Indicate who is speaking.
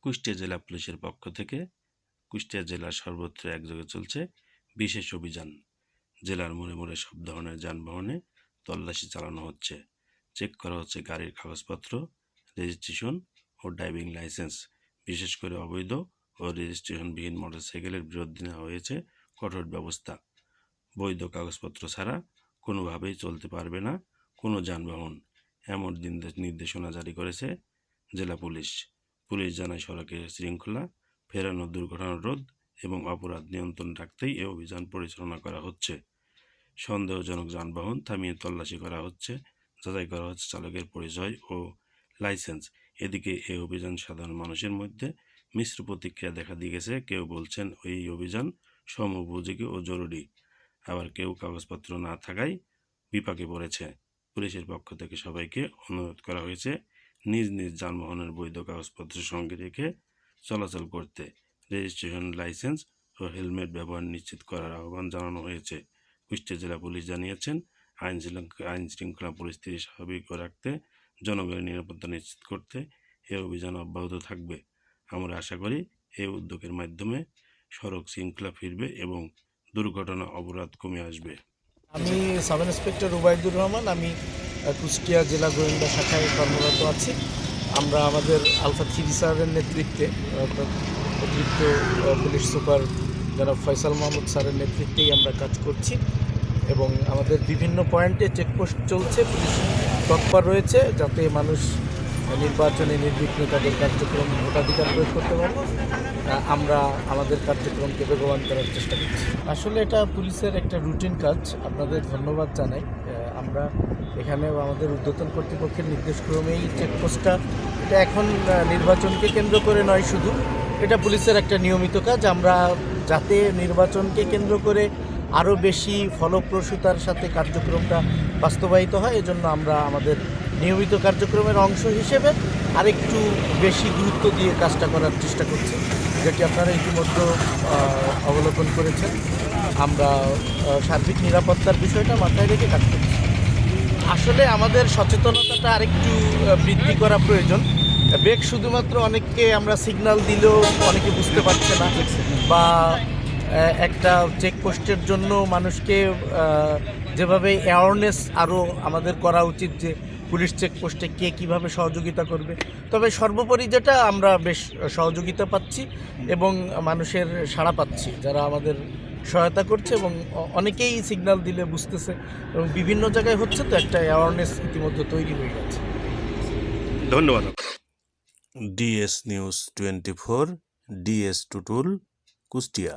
Speaker 1: কুষ্টিয়া জেলা পুলিশের পক্ষ থেকে কুষ্টিয়া জেলার সর্বত্র একযোগে চলছে বিশেষ অভিযান। জেলার মোড়ে মোড়ে সব ধরনের যানবাহনে তল্লাশি চালানো হচ্ছে। চেক করা হচ্ছে গাড়ির কাগজপত্র, রেজিস্ট্রেশন ও ড্রাইভিং লাইসেন্স। বিশেষ করে অবৈধ ও রেজিস্ট্রেশনবিহীন মোটরসাইকেলের বিরুদ্ধে নেওয়া হয়েছে কঠোর ব্যবস্থা। বৈধ কাগজপত্র ছাড়া কোনোভাবেই চলতে পারবে না কোনো যানবাহন, এমন নির্দেশনা জারি করেছে জেলা পুলিশ। পুলিশ জানায় সড়কের শৃঙ্খলা ফেরানো, দুর্ঘটনা রোধ এবং অপরাধ নিয়ন্ত্রণ রাখতেই এ অভিযান পরিচালনা করা হচ্ছে। সন্দেহজনক যানবাহন থামিয়ে তল্লাশি করা হচ্ছে, যাচাই করা হচ্ছে চালকের পরিচয় ও লাইসেন্স। এদিকে এই অভিযান সাধারণ মানুষের মধ্যে মিশ্র প্রতিক্রিয়া দেখা দিয়েছে। কেউ বলছেন এই অভিযান সময়োপযোগী ও জরুরি, আবার কেউ কাগজপত্র না থাকায় বিপাকে পড়েছে। পুলিশের পক্ষ থেকে সবাইকে অনুরোধ করা হয়েছে নিজ নিজ যানবাহনের বৈধ কাগজপত্র সঙ্গে রেখে চলাচল করতে। রেজিস্ট্রেশন, লাইসেন্স ও হেলমেট ব্যবহার নিশ্চিত করার আহ্বান জানানো হয়েছে। কুষ্টিয়া জেলা পুলিশ জানিয়েছেন, আইন শৃঙ্খলা পরিস্থিতি স্বাভাবিক রাখতে, জনগণের নিরাপত্তা নিশ্চিত করতে এই অভিযান অব্যাহত থাকবে। আমরা আশা করি এই উদ্যোগের মাধ্যমে সড়ক শৃঙ্খলা ফিরবে এবং দুর্ঘটনা, অপরাধ কমে আসবে।
Speaker 2: আমি সাব ইন্সপেক্টর উবাইদুর রহমান। আমি কুষ্টিয়া জেলা গোয়েন্দা শাখায় কর্মরত আছি। আমরা আমাদের আলফা 3 স্যারের নেতৃত্বে, অতিরিক্ত পুলিশ সুপার জনাব ফয়সাল মাহমুদ স্যারের নেতৃত্বেই আমরা কাজ করছি এবং আমাদের বিভিন্ন পয়েন্টে চেকপোস্ট চলছে। পুলিশ তৎপর রয়েছে যাতে মানুষ নির্বাচনে নির্বিঘ্নে তাদের কার্যক্রম, ভোটাধিকার প্রয়োগ করতে পারে। আমরা আমাদের কার্যক্রমকে বেগবান করার চেষ্টা করছি। আসলে এটা পুলিশের একটা রুটিন কাজ। আপনাদের ধন্যবাদ জানাই। আমরা এখানে আমাদের ঊর্ধ্বতন কর্তৃপক্ষের নির্দেশক্রমেই চেকপোস্টটা, এটা এখন নির্বাচনকে কেন্দ্র করে নয় শুধু, এটা পুলিশের একটা নিয়মিত কাজ। আমরা যাতে নির্বাচনকে কেন্দ্র করে আরও বেশি ফলপ্রসূতার সাথে কার্যক্রমটা বাস্তবায়িত হয়, এজন্য আমরা আমাদের নিয়মিত কার্যক্রমের অংশ হিসেবে আরেকটু বেশি গুরুত্ব দিয়ে কাজটা করার চেষ্টা করছি, যেটি আপনারা ইতিমধ্যে অবলোকন করেছেন। আমরা সার্বিক নিরাপত্তার বিষয়টা মাথায় রেখে কাজ করছি। আসলে আমাদের সচেতনতাটা আরেকটু বৃদ্ধি করা প্রয়োজন। বেগ শুধুমাত্র অনেককে আমরা সিগন্যাল দিলেও অনেকে বুঝতে পারছে না, বা একটা চেকপোস্টের জন্য মানুষকে যেভাবে অ্যাওয়ারনেস আরও আমাদের করা উচিত যে পুলিশ চেকপোস্টে কে কীভাবে সহযোগিতা করবে। তবে সর্বোপরি যেটা আমরা বেশ সহযোগিতা পাচ্ছি এবং মানুষের সাড়া পাচ্ছি, যারা আমাদের সহায়তা করছে এবং অনেকেই সিগন্যাল দিলে বুঝতেছে এবং বিভিন্ন জায়গায় হচ্ছে, তো একটা অ্যাওয়ারনেস ইতিমধ্যে তৈরি হয়ে গেছে।
Speaker 1: ধন্যবাদ। DS News 24, DS Tutul, Kushtia.